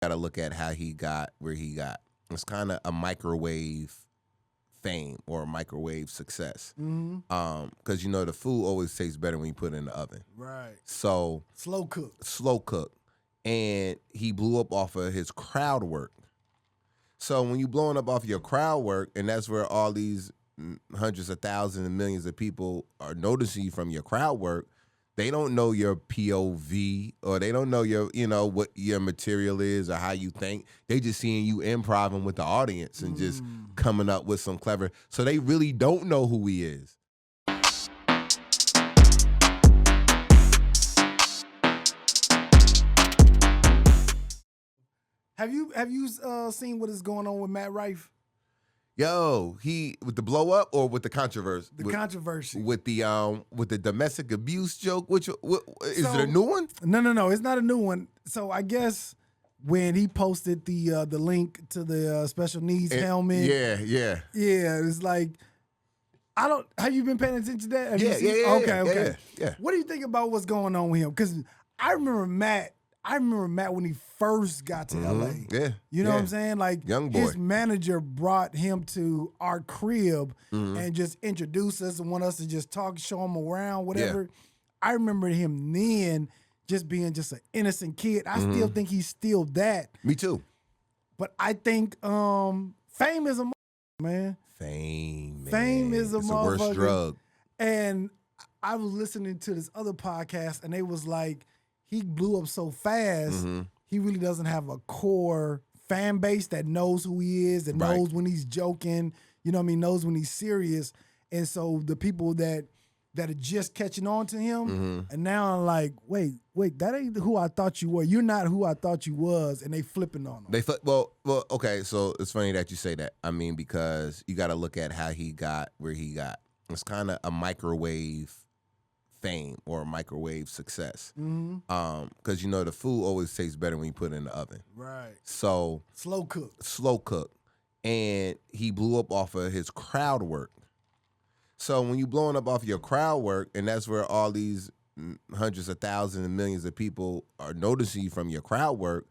Got to look at how he got where he got. It's kind of a microwave fame or a microwave success. Because the food always tastes better when you put it in the oven. Right. So Slow cook. And he blew up off of his crowd work. So when you blowing up off your crowd work, and that's where all these hundreds of thousands and millions of people are noticing you from your crowd work, they don't know your POV or they don't know your, what your material is or how you think. They just seeing you improvising with the audience and just coming up with some clever. So they really don't know who he is. Have you seen what is going on with Matt Rife? Yo, he with the blow up or with the controversy? Controversy with the domestic abuse joke. Which is it a new one? No, it's not a new one. So I guess when he posted the link to the special needs helmet, yeah, it's like have you been paying attention to that? Yeah. Okay. Yeah. What do you think about what's going on with him? Because I remember Matt when he first got to LA. Yeah. You know what I'm saying? Like, young boy. His manager brought him to our crib and just introduced us and want us to just talk, show him around, whatever. Yeah. I remember him then just being just an innocent kid. I still think he's still that. Me too. But I think fame is a man. Fame is a it's motherfucker. The worst drug. And I was listening to this other podcast, and they was like, he blew up so fast, he really doesn't have a core fan base that knows who he is, that knows when he's joking, knows when he's serious. And so the people that are just catching on to him, and now I'm like, wait, that ain't who I thought you were. You're not who I thought you was, and they flipping on him. Well, okay, so it's funny that you say that. I mean, because you got to look at how he got where he got. It's kind of a microwave fame or a microwave success. Because the food always tastes better when you put it in the oven. Right. So slow cook. And he blew up off of his crowd work. So when you blowing up off your crowd work, and that's where all these hundreds of thousands and millions of people are noticing you from your crowd work,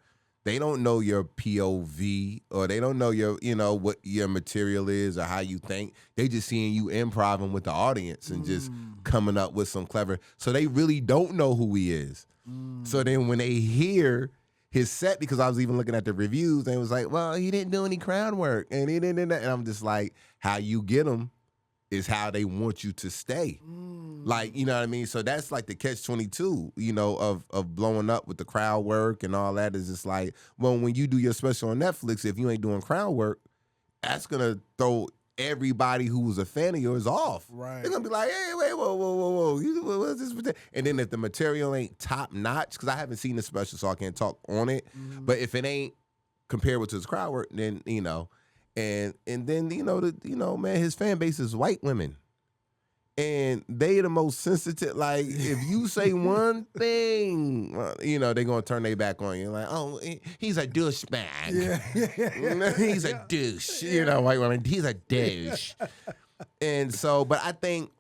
they don't know your POV or they don't know your, what your material is or how you think. They just seeing you improvising with the audience and just coming up with some clever. So they really don't know who he is. So then when they hear his set, because I was even looking at the reviews, and it was like, well, he didn't do any crowd work and he didn't. And I'm just like, how you get them is how they want you to stay. Like, you know what I mean? So that's like the catch-22, of blowing up with the crowd work and all that. Is just like, well, when you do your special on Netflix, if you ain't doing crowd work, that's going to throw everybody who was a fan of yours off. Right. They're going to be like, hey, wait, whoa. What's this? And then if the material ain't top-notch, because I haven't seen the special, so I can't talk on it. But if it ain't comparable to his crowd work, then, And then man, his fan base is white women, and they the most sensitive. Like if you say one thing, they're gonna turn their back on you. Like, oh, he's a douchebag. Yeah. He's a douche. White women. He's a douche. And so, but I think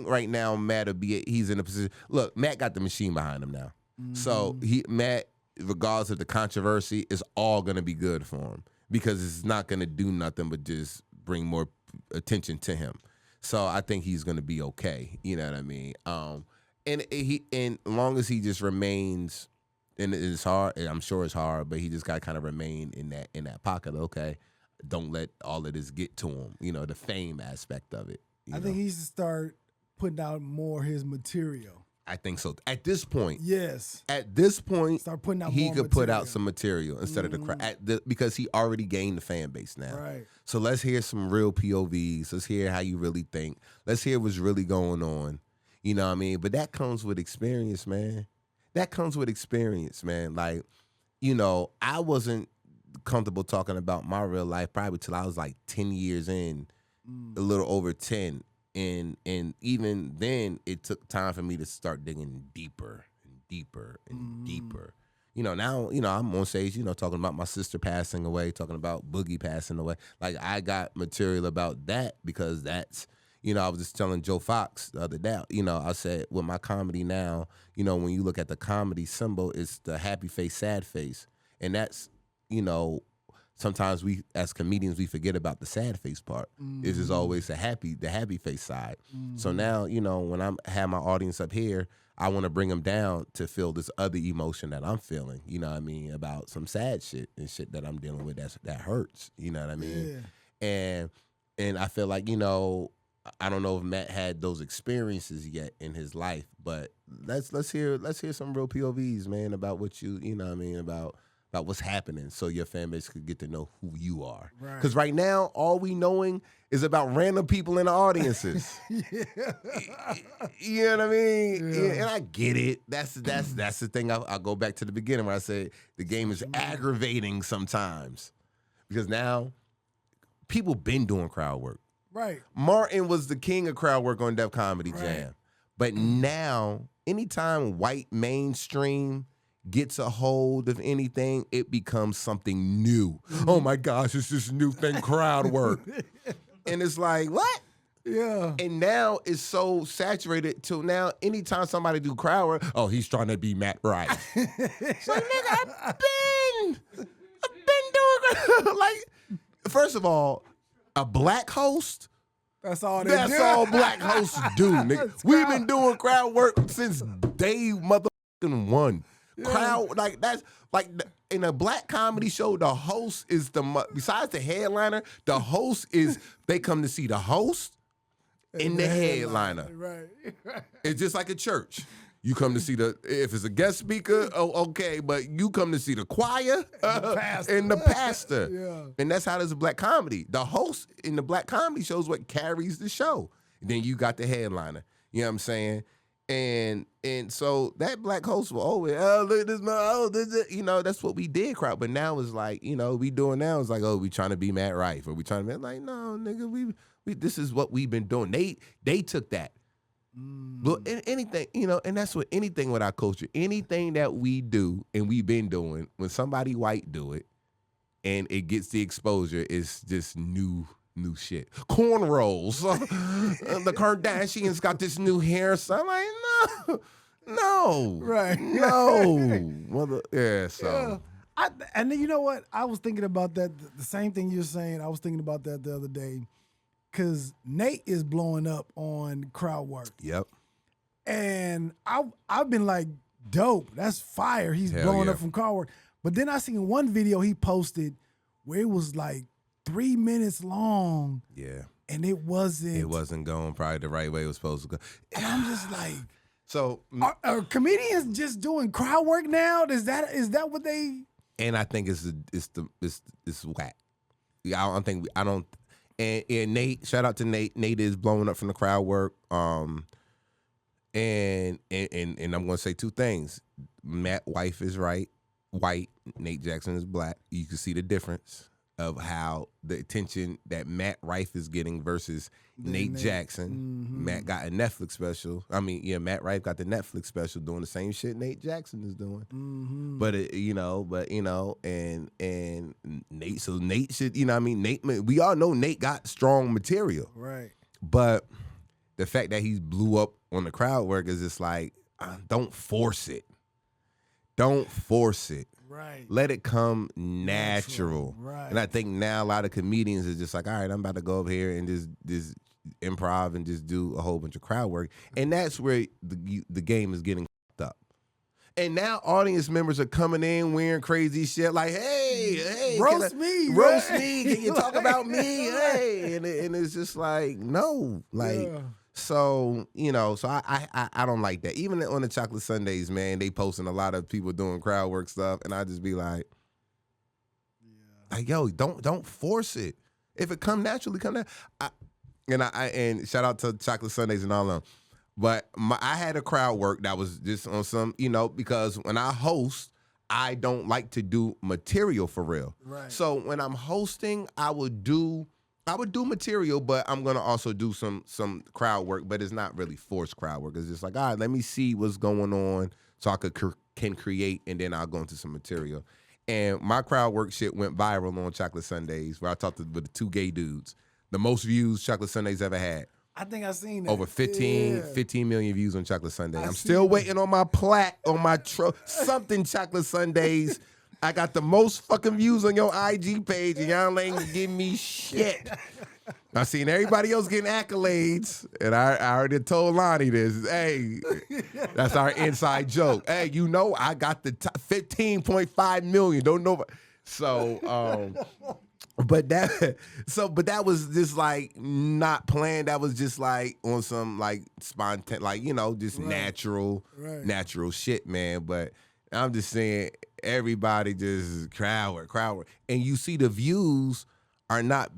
right now Matt he's in a position. Look, Matt got the machine behind him now, so Matt, regardless of the controversy, is all gonna be good for him. Because it's not going to do nothing but just bring more attention to him. So I think he's going to be okay. You know what I mean? And as long as he just remains, and it's hard, and I'm sure it's hard, but he just got to kind of remain in that pocket. Okay, don't let all of this get to him. The fame aspect of it. I think he needs to start putting out more his material. I think so. At this point, yes. At this point, start putting out he more could material. put out some material instead of the crowd because he already gained the fan base now. Right. So let's hear some real POVs. Let's hear how you really think. Let's hear what's really going on. You know what I mean? But that comes with experience, man. Like, I wasn't comfortable talking about my real life probably till I was like 10 years in, a little over 10. And even then, it took time for me to start digging deeper and deeper and deeper. Now, I'm on stage, talking about my sister passing away, talking about Boogie passing away. Like, I got material about that because that's, I was just telling Joe Fox the other day, I said with my comedy now, when you look at the comedy symbol, it's the happy face, sad face. And that's sometimes we as comedians we forget about the sad face part. It's just always the happy face side. So now, when I have my audience up here, I want to bring them down to feel this other emotion that I'm feeling, about some sad shit and shit that I'm dealing with that hurts, you know what I mean? Yeah. And I feel like, I don't know if Matt had those experiences yet in his life, but let's hear some real POVs, man, about what about what's happening, so your fan base could get to know who you are. Because right now, all we knowing is about random people in the audiences. You know what I mean? Yeah. And I get it. That's the thing. I'll go back to the beginning where I said the game is aggravating sometimes because now people been doing crowd work. Right. Martin was the king of crowd work on Def Comedy Jam. But now, anytime white mainstream gets a hold of anything, it becomes something new. Oh my gosh, it's this new thing, crowd work. And it's like, what? Yeah. And now it's so saturated till now, anytime somebody do crowd work, oh, he's trying to be Matt Rife. It's like, nigga, I've been doing like, first of all, a black host. That's all they do. That's all black hosts do, nigga. We've been doing crowd work since day motherfucking one. Yeah. Crowd, like that's like in a black comedy show, the host is besides the headliner, the host is they come to see the host and the headliner. Right. It's just like a church. You come to see if it's a guest speaker, okay, but you come to see the choir and the pastor. Yeah. And that's how there's a black comedy. The host in the black comedy show is what carries the show. And then you got the headliner. You know what I'm saying? And so that black host will always, look at this man, that's what we did, crowd. But now it's like, we doing now is like, we trying to be Matt Rife, or we trying to be like, no, nigga, we this is what we've been doing. They took that. Well, anything, and that's what anything with our culture, anything that we do and we've been doing, when somebody white do it and it gets the exposure, it's just new shit. Cornrows. The Kardashians got this new hair. So I'm like, no. Right. No. Yeah, so. Yeah. And then you know what? I was thinking about that, the same thing you're saying. I was thinking about that the other day. Because Nate is blowing up on crowd work. Yep. And I've been like, dope. That's fire. He's blowing up from crowd work. But then I seen one video he posted where it was like 3 minutes long. Yeah. And it wasn't going probably the right way it was supposed to go. And I'm just like, so are comedians just doing crowd work now? Is that what they? And I think it's whack. I don't. And Nate, shout out to Nate. Nate is blowing up from the crowd work. And I'm gonna say two things. Matt Rife is white. Nate Jackson is black. You can see the difference of how the attention that Matt Rife is getting versus Nate Jackson. Mm-hmm. Matt got a Netflix special. Matt Rife got the Netflix special doing the same shit Nate Jackson is doing. Mm-hmm. And Nate, so Nate should, Nate, we all know Nate got strong material. Right. But the fact that he blew up on the crowd work is just like, don't force it. Don't force it. Right. Let it come natural. Right. And I think now a lot of comedians is just like, all right, I'm about to go up here and just improv and just do a whole bunch of crowd work. And that's where the game is getting fucked up. And now audience members are coming in wearing crazy shit like, hey, roast me. Can you talk about me? Hey. And it's just like, no. Like, so, so I don't like that. Even on the Chocolate Sundays, man, they posting a lot of people doing crowd work stuff. And I just be like, yo, don't force it. If it come naturally, come down. And shout out to Chocolate Sundays and all of them. But I had a crowd work that was just on some, because when I host, I don't like to do material for real. Right. So when I'm hosting, I would do material, but I'm gonna also do some crowd work. But it's not really forced crowd work. It's just like, all right, let me see what's going on, so I can create, and then I'll go into some material. And my crowd work shit went viral on Chocolate Sundays, where I talked with the two gay dudes. The most views Chocolate Sundays ever had. I think I've seen that. Over 15 million views on Chocolate Sundays. I'm still waiting on my plaque on my something Chocolate Sundays. I got the most fucking views on your IG page, and y'all ain't giving me shit. I seen everybody else getting accolades, and I already told Lonnie this. Hey, that's our inside joke. Hey, you know I got the 15.5 million. Don't know. So, but that was just like not planned. That was just like on some like spontaneous, like just natural shit, man. But I'm just saying, everybody just crowd work, and you see the views are not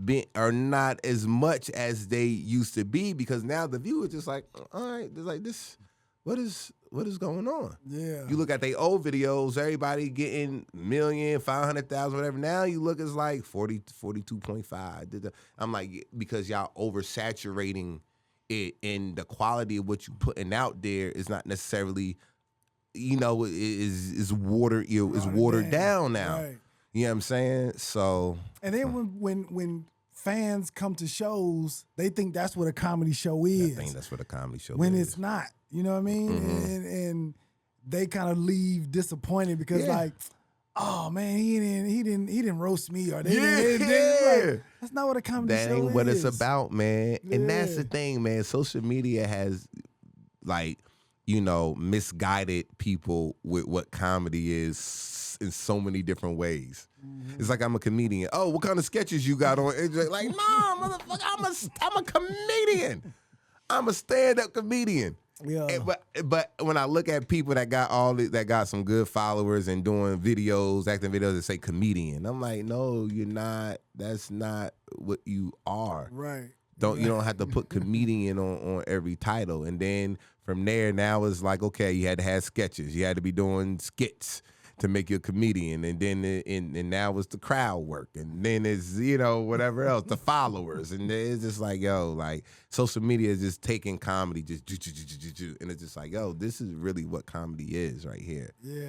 as much as they used to be, because now the view is just like, all right, it's like this, what is going on? Yeah. You look at they old videos, everybody getting 1,000,000, 500,000, whatever. Now you look, it's like 42.5. I'm like, because y'all oversaturating it, and the quality of what you putting out there is not necessarily, is watered down now. Right. You know what I'm saying? So, and then when fans come to shows, they think that's what a comedy show is. I think that's what a comedy show when is. it's not. You know what I mean? Mm-hmm. And they kind of leave disappointed because like, oh man, he didn't roast me, or they didn't like, that's not what a comedy show is. That ain't what it's about, man. Yeah. And that's the thing, man. Social media has like, misguided people with what comedy is in so many different ways. Mm-hmm. It's like, I'm a comedian. Oh, what kind of sketches you got on? It's like, no, motherfucker, I'm a comedian. I'm a stand-up comedian. Yeah. But when I look at people that got some good followers and doing acting videos that say comedian, I'm like, no, you're not. That's not what you are. Right. You don't have to put comedian on every title. And then from there, now it's like, okay, you had to have sketches. You had to be doing skits to make you a comedian. And then and now it's the crowd work. And then it's, whatever else, the followers. And it's just like, like social media is just taking comedy, and it's just like, this is really what comedy is right here. Yeah.